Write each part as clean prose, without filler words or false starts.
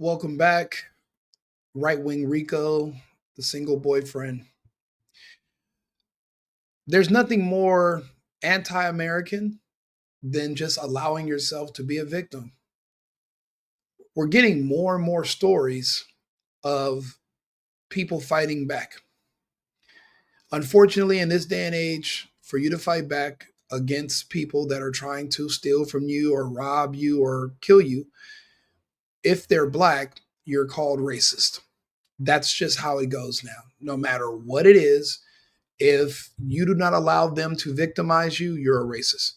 Welcome back, Wing RICO, the single boyfriend. There's nothing more anti American than just allowing yourself to be a victim. We're getting more and more stories of people fighting back. Unfortunately, in this day and age, for you to fight back against people that are trying to steal from you or rob you or kill you, if they're black, you're called racist. That's just how it goes now. No matter what it is, if you do not allow them to victimize you, you're a racist.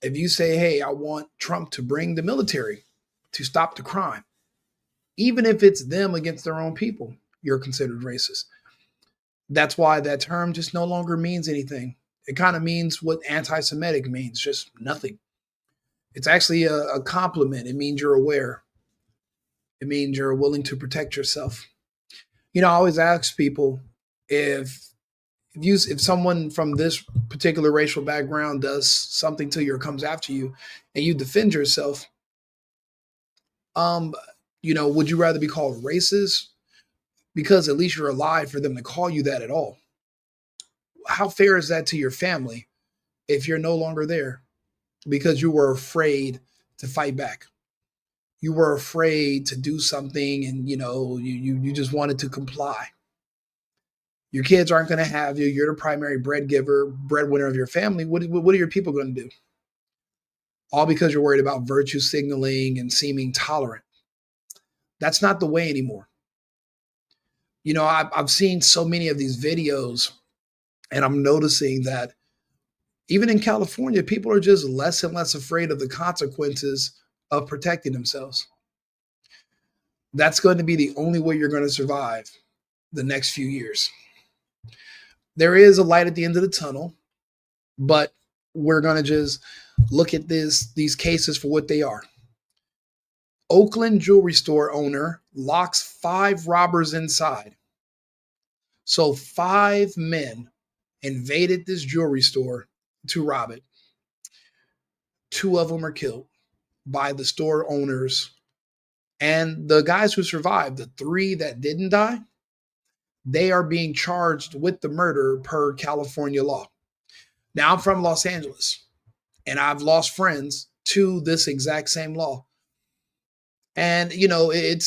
If you say, hey, I want Trump to bring the military to stop the crime, even if it's them against their own people, you're considered racist. That's why that term just no longer means anything. It kind of means what anti Semitic means, just nothing. It's actually a compliment. It means you're aware, it means you're willing to protect yourself. I always ask people if if someone from this particular racial background does something to you or comes after you and you defend yourself, um, would you rather be called racist? Because at least you're alive for them to call you that at all. How fair is that to your family if you're no longer there because you were afraid to fight back? You were afraid to do something and you just wanted to comply. Your kids aren't going to have you. You're the primary breadwinner of your family. What are your people going to do? All because you're worried about virtue signaling and seeming tolerant. That's not the way anymore. I've seen so many of these videos, and I'm noticing that even in California, people are just less and less afraid of the consequences of protecting themselves. That's going to be the only way you're going to survive the next few years. There is a light at the end of the tunnel, but we're going to just look at these cases for what they are. Oakland jewelry store owner locks 5 robbers inside. So 5 men invaded this jewelry store to rob it. 2 of them are killed by the store owners. And the guys who survived, the 3 that didn't die, they are being charged with the murder per California law. Now, I'm from Los Angeles, and I've lost friends to this exact same law. And it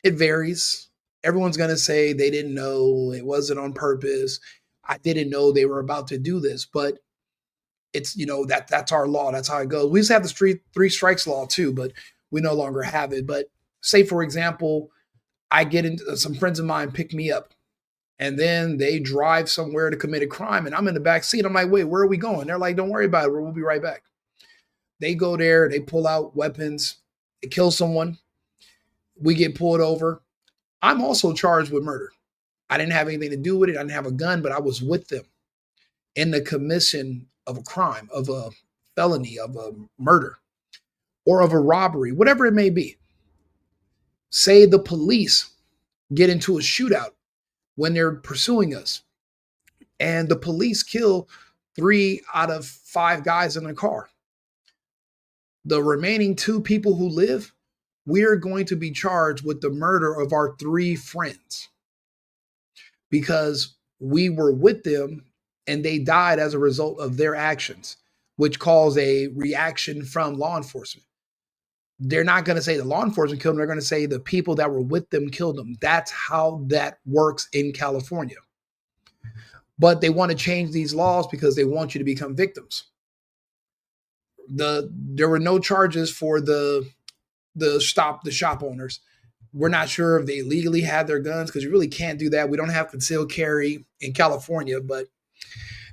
varies. Everyone's going to say they didn't know, it wasn't on purpose. I didn't know they were about to do this, but it's that's our law. That's how it goes. We used to have the three strikes law too, but we no longer have it. But say for example, I get into some friends of mine pick me up, and then they drive somewhere to commit a crime, and I'm in the back seat. I'm like, wait, where are we going? They're like, don't worry about it. We'll be right back. They go there. They pull out weapons. They kill someone. We get pulled over. I'm also charged with murder. I didn't have anything to do with it. I didn't have a gun, but I was with them in the commission of a crime, of a felony, of a murder, or of a robbery, whatever it may be. Say the police get into a shootout when they're pursuing us, and the police kill 3 out of 5 guys in the car. The remaining 2 people who live, we're going to be charged with the murder of our 3 friends because we were with them and they died as a result of their actions, which caused a reaction from law enforcement. They're not going to say the law enforcement killed them. They're going to say the people that were with them killed them. That's how that works in California. But they want to change these laws because they want you to become victims. There were no charges for the shop owners. We're not sure if they legally had their guns because you really can't do that. We don't have concealed carry in California, but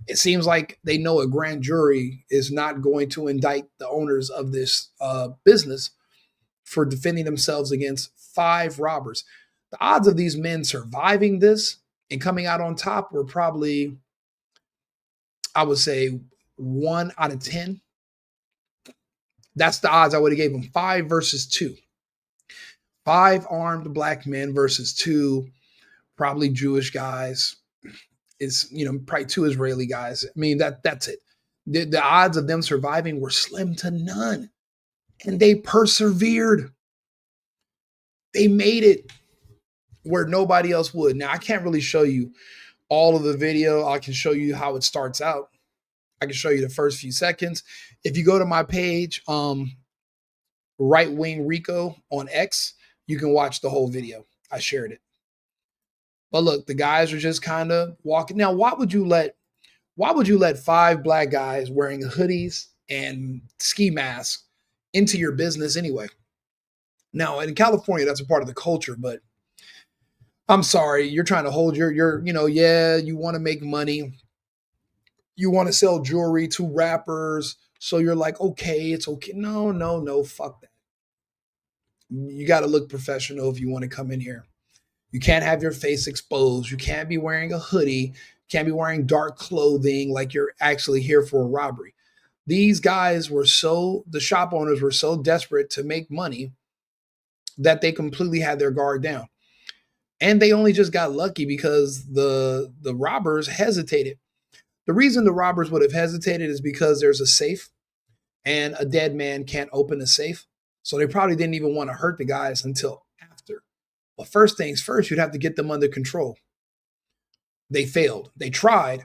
it seems like they know a grand jury is not going to indict the owners of this business for defending themselves against 5 robbers. The odds of these men surviving this and coming out on top were probably, I would say, 1 out of 10. That's the odds I would have gave them. 5 versus 2. 5 armed black men versus 2 probably Jewish guys. It's probably 2 Israeli guys. I mean that's it. The odds of them surviving were slim to none, and they persevered. They made it where nobody else would. Now, I can't really show you all of the video. I can show you how it starts out. I can show you the first few seconds. If you go to my page, WING RICO on X, you can watch the whole video. I shared it. But look, the guys are just kind of walking. Now, why would you let five black guys wearing hoodies and ski masks into your business anyway? Now, in California, that's a part of the culture, but I'm sorry, you're trying to hold yeah, you want to make money. You want to sell jewelry to rappers. So you're like, okay, it's okay. No, no, no, fuck that. You got to look professional if you want to come in here. You can't have your face exposed. You can't be wearing a hoodie. You can't be wearing dark clothing like you're actually here for a robbery. These guys the shop owners were so desperate to make money that they completely had their guard down. And they only just got lucky because the robbers hesitated. The reason the robbers would have hesitated is because there's a safe and a dead man can't open a safe. So they probably didn't even want to hurt the guys until after. Well, first things first, you'd have to get them under control. They failed. They tried,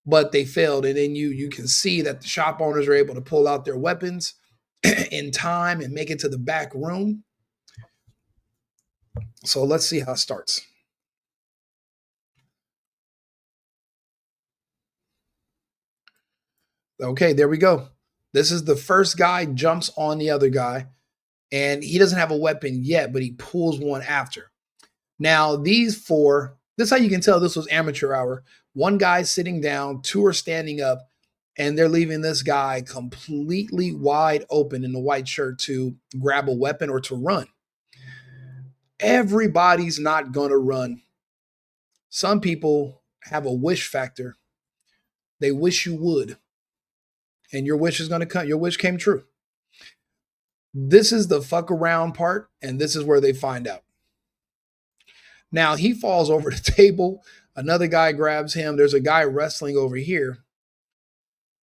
but they failed. And then you can see that the shop owners are able to pull out their weapons in time and make it to the back room. So let's see how it starts. Okay, there we go. This is the first guy jumps on the other guy, and he doesn't have a weapon yet, but he pulls one after. Now, these four, this is how you can tell this was amateur hour. One guy's sitting down, two are standing up, and they're leaving this guy completely wide open in the white shirt to grab a weapon or to run. Everybody's not going to run. Some people have a wish factor. They wish you would. And your wish is going to come. Your wish came true. This is the fuck around part, and this is where they find out. Now he falls over the table. Another guy grabs him. There's a guy wrestling over here.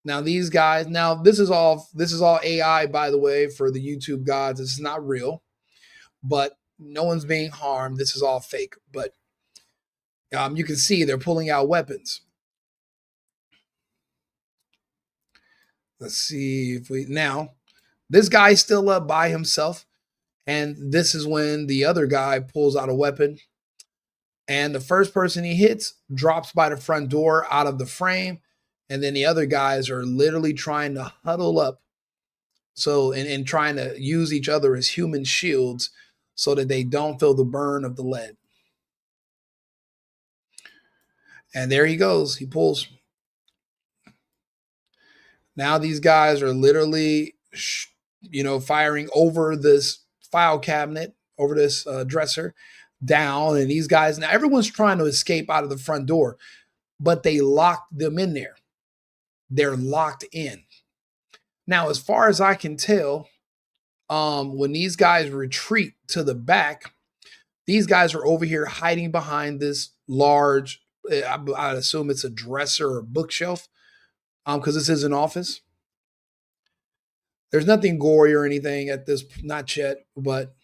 Now these guys, this is all AI, by the way, for the YouTube gods. This is not real, but no one's being harmed. This is all fake. But you can see they're pulling out weapons. Let's see if this guy's still up by himself. And this is when the other guy pulls out a weapon. And the first person he hits drops by the front door out of the frame. And then the other guys are literally trying to huddle up. So, and trying to use each other as human shields so that they don't feel the burn of the lead. And there he goes. He pulls. Now these guys are literally, firing over this file cabinet, over this dresser, down. And these guys, now everyone's trying to escape out of the front door, but they locked them in there. They're locked in. Now, as far as I can tell, when these guys retreat to the back, these guys are over here hiding behind this large, I'd assume it's a dresser or bookshelf, because this is an office. There's nothing gory or anything at this, not yet, but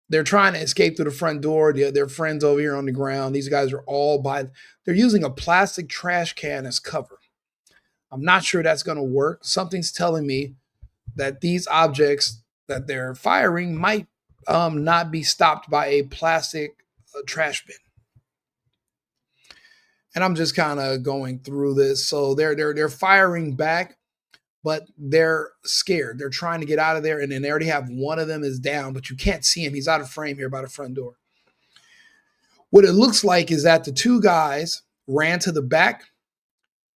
they're trying to escape through the front door. Their friends over here on the ground. These guys are they're using a plastic trash can as cover. I'm not sure that's going to work. Something's telling me that these objects that they're firing might not be stopped by a plastic trash bin. And I'm just kind of going through this. So they're firing back, but they're scared. They're trying to get out of there, and then they already have one of them is down, but you can't see him. He's out of frame here by the front door. What it looks like is that the two guys ran to the back.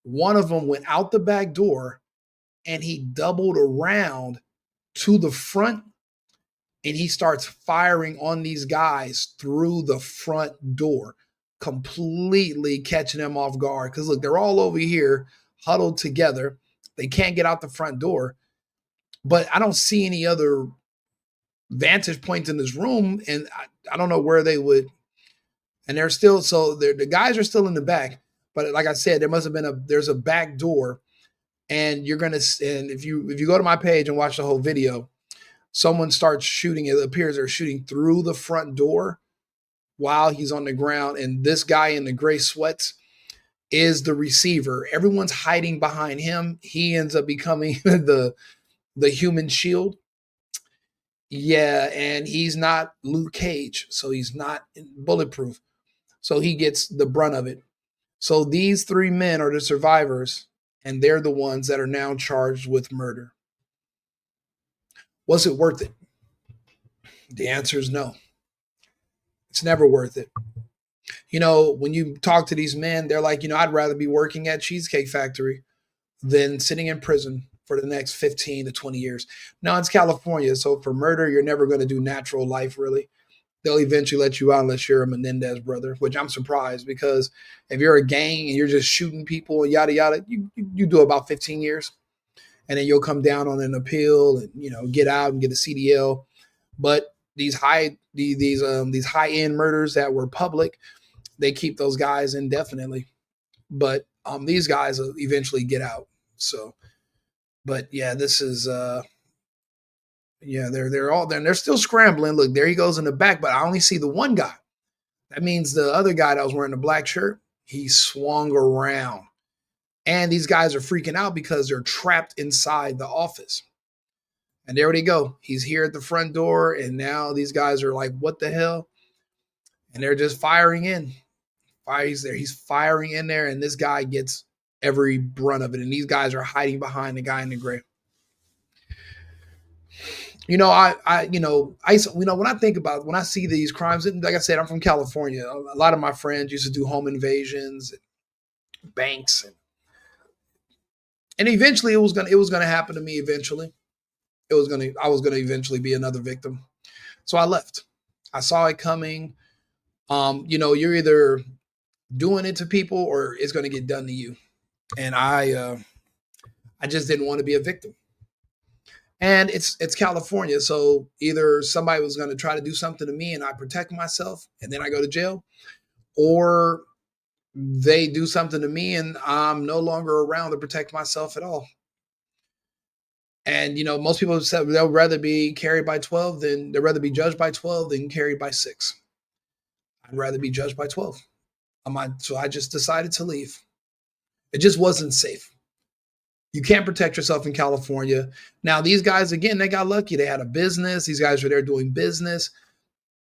One of them went out the back door, and he doubled around to the front, and he starts firing on these guys through the front door, completely catching them off guard. Because look, they're all over here huddled together. They can't get out the front door, but I don't see any other vantage points in this room, and I don't know where they would. And they're still, the guys are still in the back, but like I said, there's a back door, and and if you go to my page and watch the whole video, Someone starts shooting. It appears they're shooting through the front door while he's on the ground. And this guy in the gray sweats is the receiver. Everyone's hiding behind him. He ends up becoming the human shield. Yeah, and he's not Luke Cage, so he's not bulletproof. So he gets the brunt of it. So these three men are the survivors, and they're the ones that are now charged with murder. Was it worth it? The answer is no. It's never worth it. When you talk to these men, they're like, I'd rather be working at Cheesecake Factory than sitting in prison for the next 15 to 20 years. Now, it's California, so for murder, you're never going to do natural life, really. They'll eventually let you out unless you're a Menendez brother, which I'm surprised, because if you're a gang and you're just shooting people and yada yada, you do about 15 years, and then you'll come down on an appeal and get out and get a CDL. But these high end murders that were public, they keep those guys indefinitely. But these guys will eventually get out. So, but yeah, this is they're still scrambling. Look, there he goes in the back, but I only see the one guy. That means the other guy that was wearing the black shirt, he swung around. And these guys are freaking out because they're trapped inside the office. And there they go. He's here at the front door, and now these guys are like, what the hell? And they're just firing in. He's there. He's firing in there, and this guy gets every brunt of it. And these guys are hiding behind the guy in the gray. When I think about when I see these crimes, like I said, I'm from California. A lot of my friends used to do home invasions, and banks, and eventually it was gonna happen to me. Eventually, I was gonna eventually be another victim. So I left. I saw it coming. You're either doing it to people or it's gonna get done to you. And I just didn't want to be a victim. And it's California, so either somebody was going to try to do something to me and I protect myself and then I go to jail, or they do something to me and I'm no longer around to protect myself at all. And most people have said they'll rather be carried by 12 than they'd rather be judged by 12 than carried by 6. I'd rather be judged by 12. So I just decided to leave. It just wasn't safe. You can't protect yourself in California. Now, these guys, again, they got lucky. They had a business. These guys were there doing business,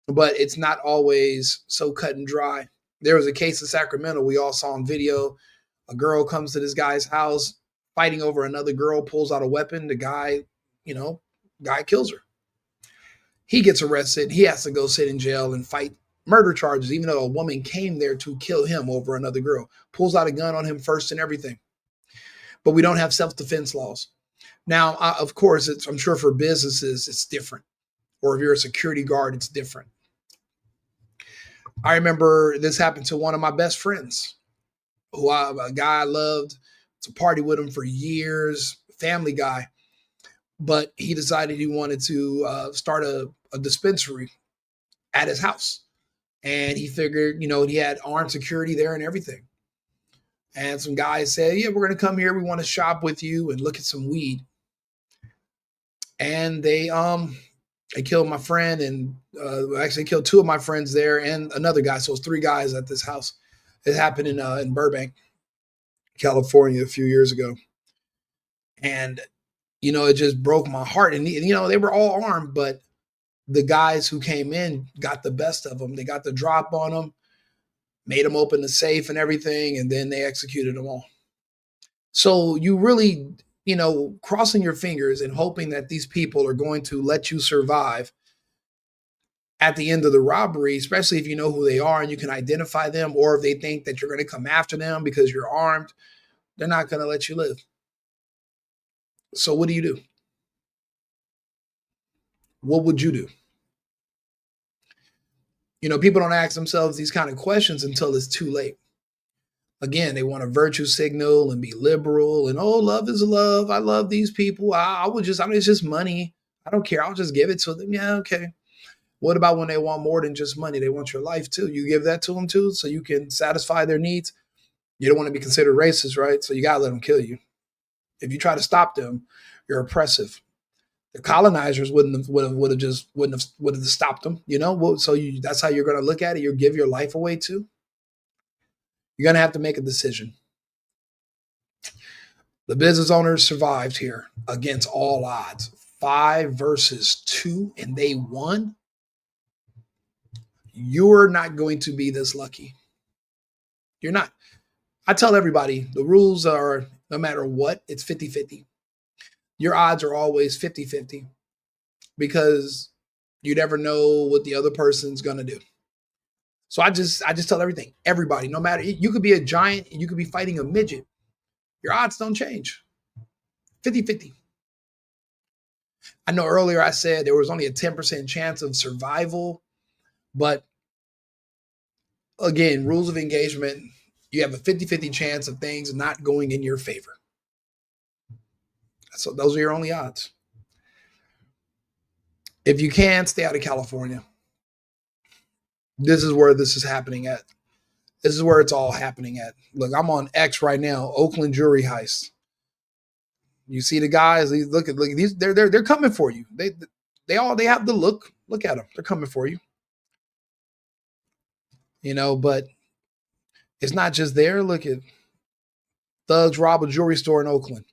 but it's not always so cut and dry. There was a case in Sacramento we all saw on video. A girl comes to this guy's house fighting over another girl, pulls out a weapon. The guy kills her. He gets arrested. He has to go sit in jail and fight murder charges, even though a woman came there to kill him over another girl. Pulls out a gun on him first and everything. But we don't have self-defense laws. Now, of course, I'm sure for businesses, it's different. Or if you're a security guard, it's different. I remember this happened to one of my best friends, a guy I loved, to party with him for years, family guy. But he decided he wanted to start a dispensary at his house. And he figured, he had armed security there and everything. And some guys said, yeah, we're going to come here. We want to shop with you and look at some weed. And they killed my friend and actually killed 2 of my friends there and another guy. So it's 3 guys at this house. It happened in Burbank, California a few years ago. And, it just broke my heart. And, they were all armed, but the guys who came in got the best of them. They got the drop on them. Made them open the safe and everything, and then they executed them all. So you really, crossing your fingers and hoping that these people are going to let you survive at the end of the robbery, especially if you know who they are and you can identify them, or if they think that you're going to come after them because you're armed, they're not going to let you live. So what do you do? What would you do? People don't ask themselves these kind of questions until it's too late. Again, they want a virtue signal and be liberal and, oh, love is love. I love these people. It's just money. I don't care. I'll just give it to them. Yeah, okay. What about when they want more than just money? They want your life too. You give that to them too so you can satisfy their needs. You don't want to be considered racist, right? So you got to let them kill you. If you try to stop them, you're oppressive. The colonizers wouldn't have stopped them. So that's how you're going to look at it. You give your life away too. You're going to have to make a decision. The business owners survived here against all odds. 5 versus 2, and they won. You're not going to be this lucky. You're not. I tell everybody the rules are no matter what, it's 50-50. Your odds are always 50-50 because you never know what the other person's going to do. So I just tell everybody, no matter, you could be a giant and you could be fighting a midget. Your odds don't change. 50-50. I know earlier I said there was only a 10% chance of survival, but again, rules of engagement, you have a 50-50 chance of things not going in your favor. So those are your only odds. If you can, stay out of California. This is where this is happening at. This is where it's all happening at. Look, I'm on X right now, Oakland jewelry heist. You see the guys, look at these, they're coming for you. They have the look. Look at them. They're coming for you. But it's not just there. Look at thugs rob a jewelry store in Oakland.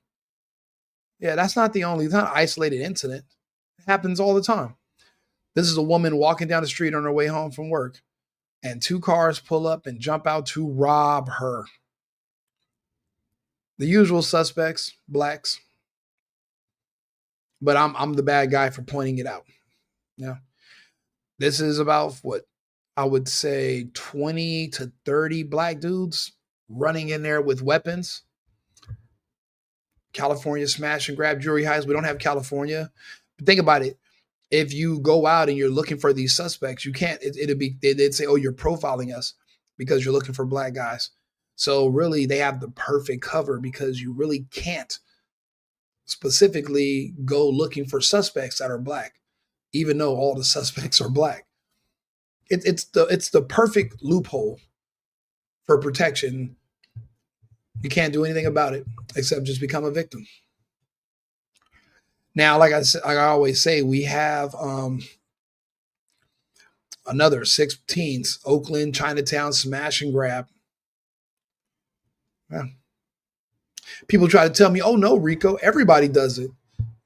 Yeah, that's not the only, it's not an isolated incident. It happens all the time. This is a woman walking down the street on her way home from work, and 2 cars pull up and jump out to rob her. The usual suspects, blacks. But I'm the bad guy for pointing it out. Yeah. This is about what I would say 20 to 30 black dudes running in there with weapons. California smash and grab jewelry heist. We don't have California. But think about it. If you go out and you're looking for these suspects, you can't, they'd say, oh, you're profiling us because you're looking for black guys. So really they have the perfect cover because you really can't specifically go looking for suspects that are black, even though all the suspects are black. It's the perfect loophole for protection. You can't do anything about it except just become a victim. Now, like I always say, we have another 6 teens, Oakland, Chinatown, smash and grab. Yeah. People try to tell me, oh no, Rico, everybody does it.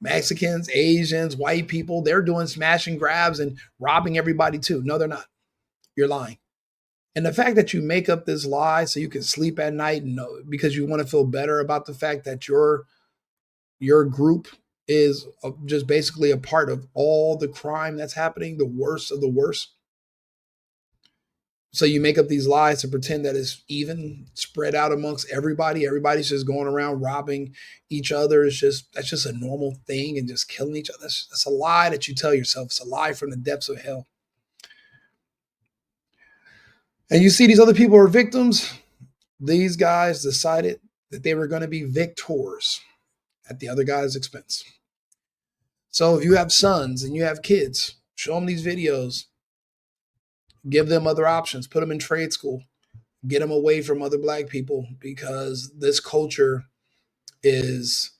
Mexicans, Asians, white people, they're doing smash and grabs and robbing everybody too. No, they're not. You're lying. And the fact that you make up this lie so you can sleep at night and know, because you want to feel better about the fact that your group is just basically a part of all the crime that's happening, the worst of the worst. So you make up these lies to pretend that it's even spread out amongst everybody. Everybody's just going around robbing each other. That's just a normal thing and just killing each other. That's a lie that you tell yourself. It's a lie from the depths of hell. And you see these other people are victims. These guys decided that they were going to be victors at the other guy's expense. So if you have sons and you have kids, show them these videos. Give them other options. Put them in trade school. Get them away from other black people because this culture is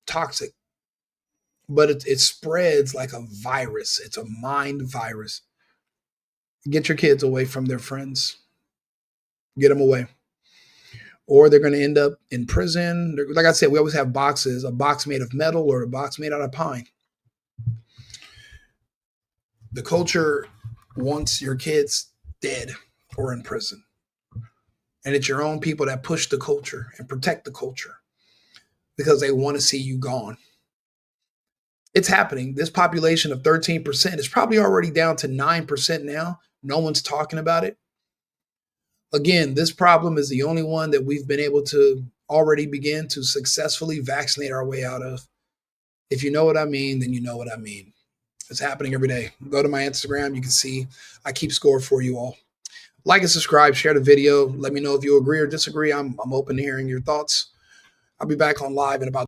toxic. But it spreads like a virus. It's a mind virus. Get your kids away from their friends. Get them away. Or they're going to end up in prison. Like I said, we always have boxes, a box made of metal or a box made out of pine. The culture wants your kids dead or in prison. And it's your own people that push the culture and protect the culture because they want to see you gone. It's happening. This population of 13% is probably already down to 9% now. No one's talking about it. Again, this problem is the only one that we've been able to already begin to successfully vaccinate our way out of. If you know what I mean, then you know what I mean. It's happening every day. Go to my Instagram. You can see I keep score for you all. Like and subscribe. Share the video. Let me know if you agree or disagree. I'm open to hearing your thoughts. I'll be back on live in about